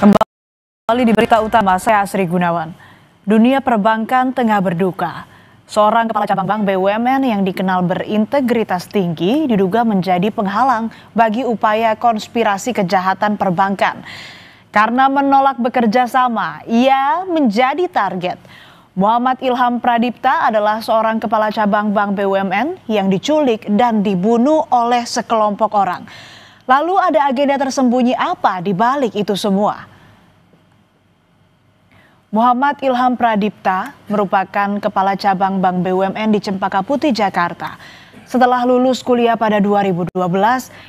Kembali di berita utama, saya Asri Gunawan. Dunia perbankan tengah berduka. Seorang kepala cabang bank BUMN yang dikenal berintegritas tinggi diduga menjadi penghalang bagi upaya konspirasi kejahatan perbankan. Karena menolak bekerja sama, ia menjadi target. Muhammad Ilham Pradipta adalah seorang kepala cabang bank BUMN yang diculik dan dibunuh oleh sekelompok orang. Lalu ada agenda tersembunyi apa di balik itu semua? Muhammad Ilham Pradipta merupakan kepala cabang bank BUMN di Cempaka Putih, Jakarta. Setelah lulus kuliah pada 2012,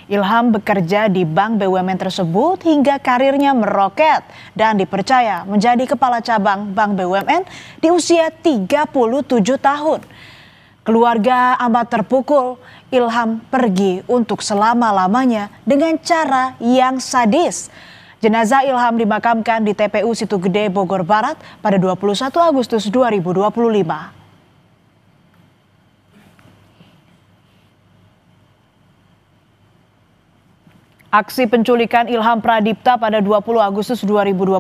Ilham bekerja di bank BUMN tersebut hingga karirnya meroket dan dipercaya menjadi kepala cabang bank BUMN di usia 37 tahun. Keluarga amat terpukul. Ilham pergi untuk selama-lamanya dengan cara yang sadis. Jenazah Ilham dimakamkan di TPU Situ Gede, Bogor Barat pada 21 Agustus 2025. Aksi penculikan Ilham Pradipta pada 20 Agustus 2025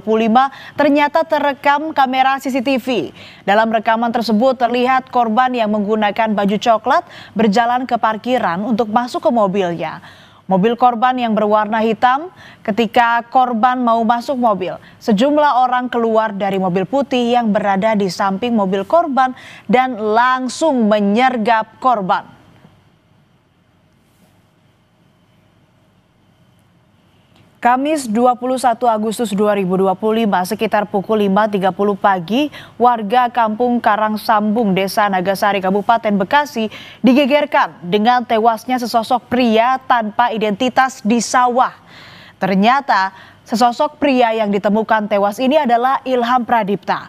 ternyata terekam kamera CCTV. Dalam rekaman tersebut terlihat korban yang menggunakan baju coklat berjalan ke parkiran untuk masuk ke mobilnya. Mobil korban yang berwarna hitam. Ketika korban mau masuk mobil, sejumlah orang keluar dari mobil putih yang berada di samping mobil korban dan langsung menyergap korban. Kamis 21 Agustus 2025 sekitar pukul 5.30 pagi, warga kampung Karangsambung, Desa Nagasari, Kabupaten Bekasi digegerkan dengan tewasnya sesosok pria tanpa identitas di sawah. Ternyata sesosok pria yang ditemukan tewas ini adalah Ilham Pradipta.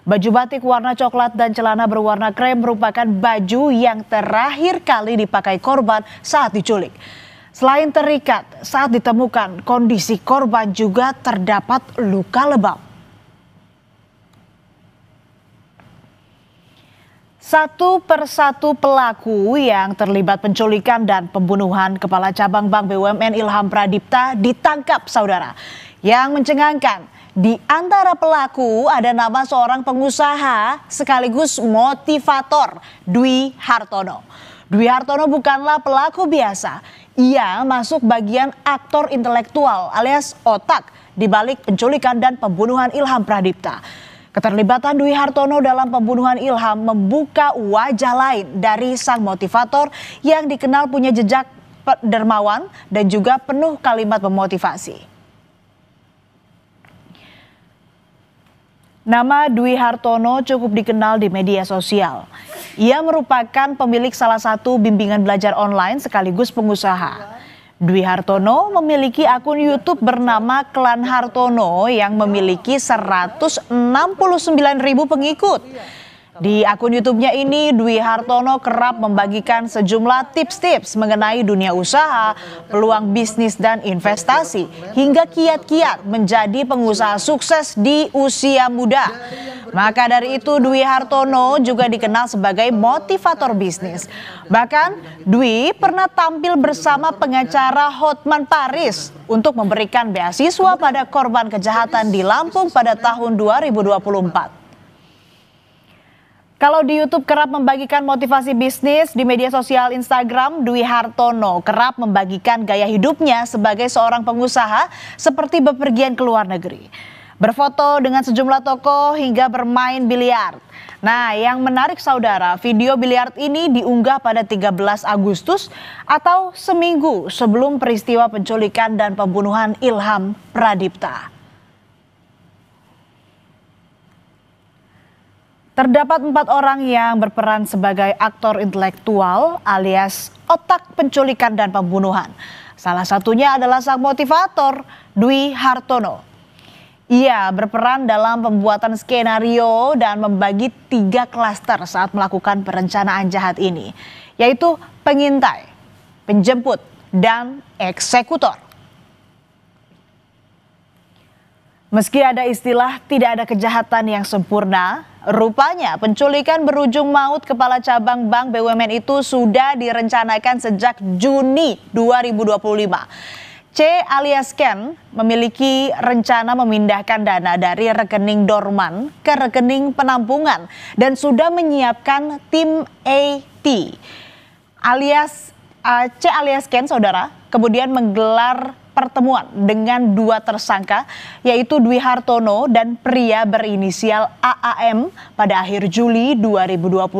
Baju batik warna coklat dan celana berwarna krem merupakan baju yang terakhir kali dipakai korban saat diculik. Selain terikat, saat ditemukan kondisi korban juga terdapat luka lebam. Satu persatu pelaku yang terlibat penculikan dan pembunuhan kepala cabang bank BUMN Ilham Pradipta ditangkap, saudara. Yang mencengangkan, di antara pelaku ada nama seorang pengusaha sekaligus motivator, Dwi Hartono. Dwi Hartono bukanlah pelaku biasa. Ia masuk bagian aktor intelektual alias otak di balik penculikan dan pembunuhan Ilham Pradipta. Keterlibatan Dwi Hartono dalam pembunuhan Ilham membuka wajah lain dari sang motivator yang dikenal punya jejak dermawan dan juga penuh kalimat memotivasi. Nama Dwi Hartono cukup dikenal di media sosial. Ia merupakan pemilik salah satu bimbingan belajar online sekaligus pengusaha. Dwi Hartono memiliki akun YouTube bernama Klan Hartono yang memiliki 169.000 pengikut. Di akun YouTube-nya ini, Dwi Hartono kerap membagikan sejumlah tips-tips mengenai dunia usaha, peluang bisnis dan investasi, hingga kiat-kiat menjadi pengusaha sukses di usia muda. Maka dari itu Dwi Hartono juga dikenal sebagai motivator bisnis. Bahkan Dwi pernah tampil bersama pengacara Hotman Paris untuk memberikan beasiswa pada korban kejahatan di Lampung pada tahun 2024. Kalau di YouTube kerap membagikan motivasi bisnis, di media sosial Instagram, Dwi Hartono kerap membagikan gaya hidupnya sebagai seorang pengusaha seperti bepergian ke luar negeri, berfoto dengan sejumlah tokoh hingga bermain biliar. Nah, yang menarik saudara, video biliar ini diunggah pada 13 Agustus atau seminggu sebelum peristiwa penculikan dan pembunuhan Ilham Pradipta. Terdapat 4 orang yang berperan sebagai aktor intelektual alias otak penculikan dan pembunuhan. Salah satunya adalah sang motivator, Dwi Hartono. Ia berperan dalam pembuatan skenario dan membagi 3 klaster saat melakukan perencanaan jahat ini, yaitu pengintai, penjemput, dan eksekutor. Meski ada istilah tidak ada kejahatan yang sempurna, rupanya penculikan berujung maut kepala cabang bank BUMN itu sudah direncanakan sejak Juni 2025. C alias Ken memiliki rencana memindahkan dana dari rekening dorman ke rekening penampungan dan sudah menyiapkan tim AT. C alias Ken, saudara, kemudian menggelar pertemuan dengan dua tersangka yaitu Dwi Hartono dan pria berinisial AAM pada akhir Juli 2025.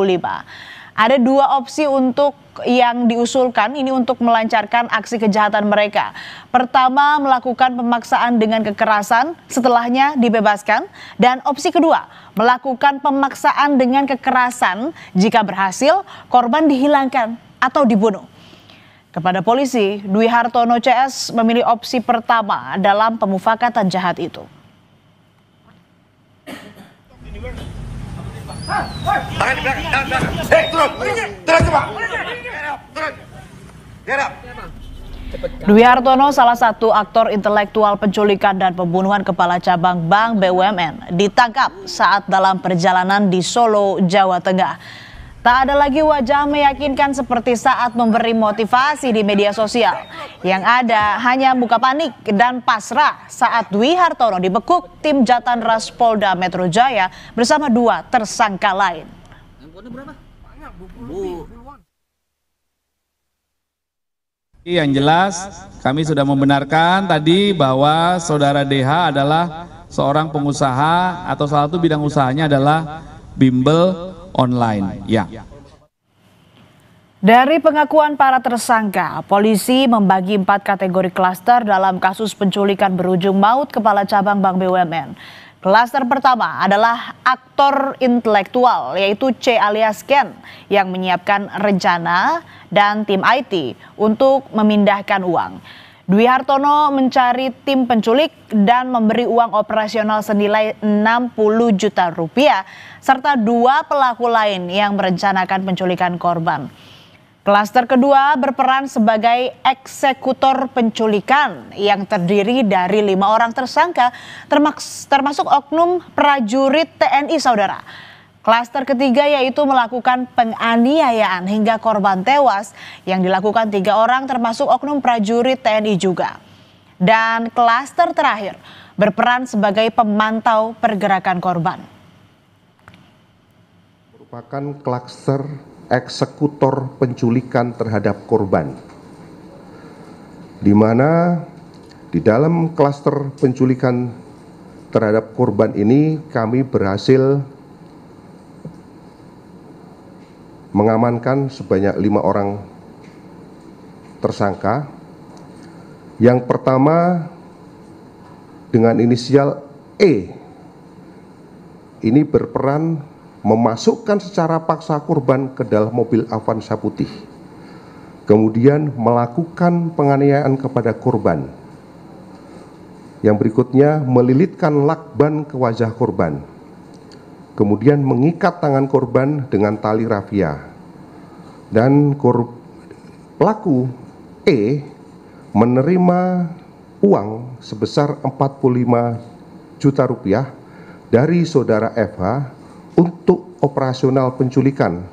Ada dua opsi untuk yang diusulkan ini untuk melancarkan aksi kejahatan mereka. Pertama, melakukan pemaksaan dengan kekerasan, setelahnya dibebaskan. Dan opsi kedua, melakukan pemaksaan dengan kekerasan, jika berhasil korban dihilangkan atau dibunuh. Kepada polisi, Dwi Hartono CS memilih opsi pertama dalam pemufakatan jahat itu. Tangan di belakang, jangan. Turun coba. Turun. Dwi Hartono, salah satu aktor intelektual penculikan dan pembunuhan kepala cabang Bank BUMN, ditangkap saat dalam perjalanan di Solo, Jawa Tengah. Tak ada lagi wajah meyakinkan seperti saat memberi motivasi di media sosial. Yang ada hanya muka panik dan pasrah saat Dwi Hartono dibekuk tim Jatanras Polda Metro Jaya bersama dua tersangka lain. Yang jelas kami sudah membenarkan tadi bahwa saudara DH adalah seorang pengusaha atau salah satu bidang usahanya adalah bimbel online. Ya. Dari pengakuan para tersangka, polisi membagi 4 kategori klaster dalam kasus penculikan berujung maut kepala cabang Bank BUMN. Klaster pertama adalah aktor intelektual yaitu C alias Ken yang menyiapkan rencana dan tim IT untuk memindahkan uang. Dwi Hartono mencari tim penculik dan memberi uang operasional senilai 60 juta rupiah serta 2 pelaku lain yang merencanakan penculikan korban. Klaster kedua berperan sebagai eksekutor penculikan yang terdiri dari 5 orang tersangka termasuk oknum prajurit TNI, saudara. Klaster ketiga yaitu melakukan penganiayaan hingga korban tewas yang dilakukan 3 orang termasuk oknum prajurit TNI juga. Dan klaster terakhir berperan sebagai pemantau pergerakan korban. Merupakan klaster eksekutor penculikan terhadap korban, di mana di dalam klaster penculikan terhadap korban ini kami berhasil mengamankan sebanyak 5 orang tersangka. Yang pertama dengan inisial E, ini berperan memasukkan secara paksa korban ke dalam mobil Avanza putih, kemudian melakukan penganiayaan kepada korban. Yang berikutnya melilitkan lakban ke wajah korban, kemudian mengikat tangan korban dengan tali rafia. Dan pelaku E menerima uang sebesar 45 juta rupiah dari saudara FH untuk operasional penculikan.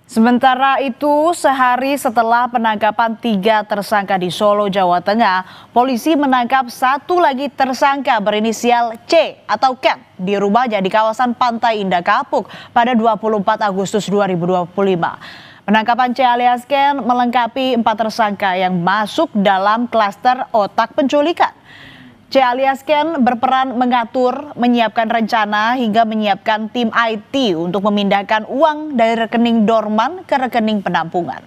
Sementara itu, sehari setelah penangkapan 3 tersangka di Solo, Jawa Tengah, polisi menangkap 1 lagi tersangka berinisial C atau Ken di rumahnya di kawasan Pantai Indah Kapuk pada 24 Agustus 2025. Penangkapan C alias Ken melengkapi 4 tersangka yang masuk dalam klaster otak penculikan. C alias Ken berperan mengatur, menyiapkan rencana hingga menyiapkan tim IT untuk memindahkan uang dari rekening dorman ke rekening penampungan.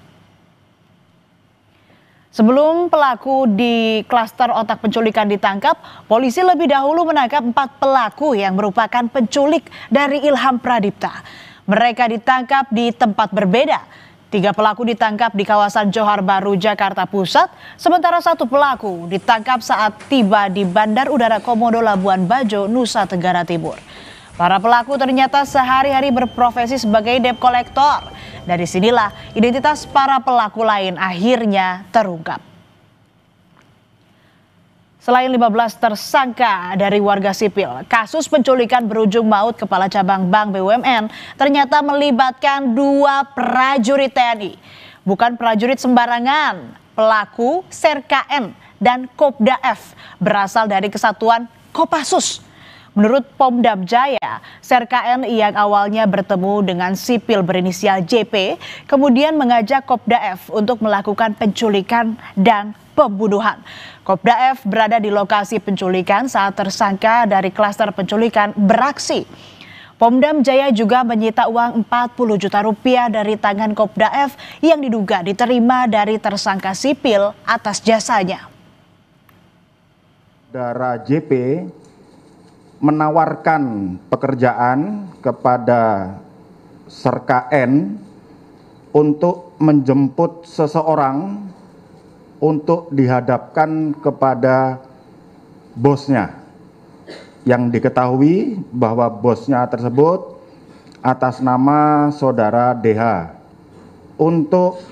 Sebelum pelaku di klaster otak penculikan ditangkap, polisi lebih dahulu menangkap 4 pelaku yang merupakan penculik dari Ilham Pradipta. Mereka ditangkap di tempat berbeda. 3 pelaku ditangkap di kawasan Johar Baru, Jakarta Pusat, sementara 1 pelaku ditangkap saat tiba di Bandar Udara Komodo Labuan Bajo, Nusa Tenggara Timur. Para pelaku ternyata sehari-hari berprofesi sebagai debt collector. Dari sinilah identitas para pelaku lain akhirnya terungkap. Selain 15 tersangka dari warga sipil, kasus penculikan berujung maut kepala cabang Bank BUMN ternyata melibatkan 2 prajurit TNI. Bukan prajurit sembarangan, pelaku Serka N dan Kopda F berasal dari kesatuan Kopassus. Menurut Pomdam Jaya, Serka N yang awalnya bertemu dengan sipil berinisial JP, kemudian mengajak Kopda F untuk melakukan penculikan dan pembunuhan. Kopda F berada di lokasi penculikan saat tersangka dari klaster penculikan beraksi. Pomdam Jaya juga menyita uang 40 juta rupiah dari tangan Kopda F yang diduga diterima dari tersangka sipil atas jasanya. Saudara JP menawarkan pekerjaan kepada Serka N untuk menjemput seseorang untuk dihadapkan kepada bosnya, yang diketahui bahwa bosnya tersebut atas nama saudara DH, untuk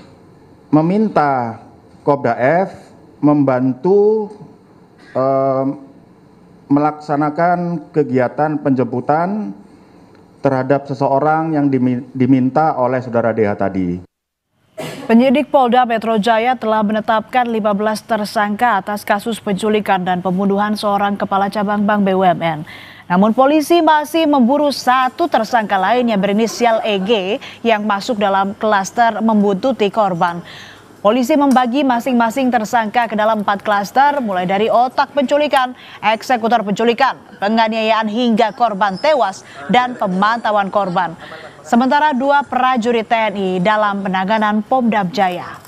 meminta Kopda F membantu melaksanakan kegiatan penjemputan terhadap seseorang yang diminta oleh saudara DH tadi. Penyidik Polda Metro Jaya telah menetapkan 15 tersangka atas kasus penculikan dan pembunuhan seorang kepala cabang Bank BUMN. Namun polisi masih memburu satu tersangka lain yang berinisial EG yang masuk dalam klaster membuntuti korban. Polisi membagi masing-masing tersangka ke dalam 4 klaster, mulai dari otak penculikan, eksekutor penculikan, penganiayaan hingga korban tewas, dan pemantauan korban. Sementara 2 prajurit TNI dalam penanganan Pomdam Jaya.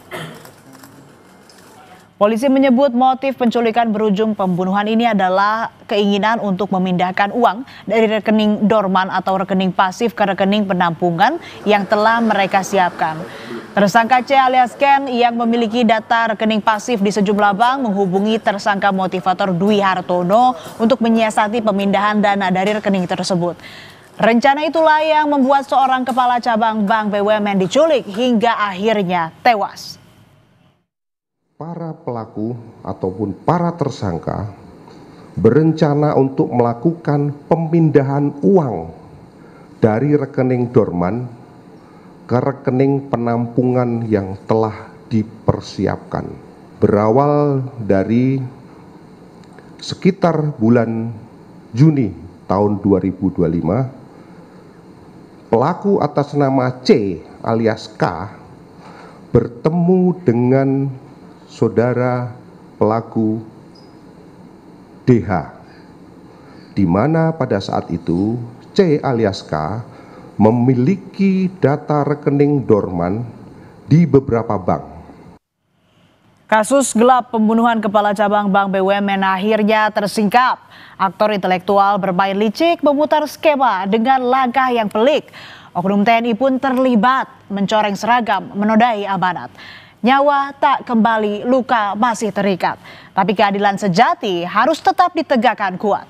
Polisi menyebut motif penculikan berujung pembunuhan ini adalah keinginan untuk memindahkan uang dari rekening dorman atau rekening pasif ke rekening penampungan yang telah mereka siapkan. Tersangka C alias Ken yang memiliki data rekening pasif di sejumlah bank menghubungi tersangka motivator Dwi Hartono untuk menyiasati pemindahan dana dari rekening tersebut. Rencana itulah yang membuat seorang kepala cabang Bank BUMN diculik hingga akhirnya tewas. Para pelaku ataupun para tersangka berencana untuk melakukan pemindahan uang dari rekening dorman ke rekening penampungan yang telah dipersiapkan. Berawal dari sekitar bulan Juni tahun 2025, pelaku atas nama C alias K bertemu dengan saudara pelaku DH, di mana pada saat itu C alias K memiliki data rekening dorman di beberapa bank. Kasus gelap pembunuhan kepala cabang Bank BUMN akhirnya tersingkap. Aktor intelektual bermain licik memutar skema dengan langkah yang pelik. Oknum TNI pun terlibat mencoreng seragam, menodai amanat. Nyawa tak kembali, luka masih terikat. Tapi keadilan sejati harus tetap ditegakkan kuat.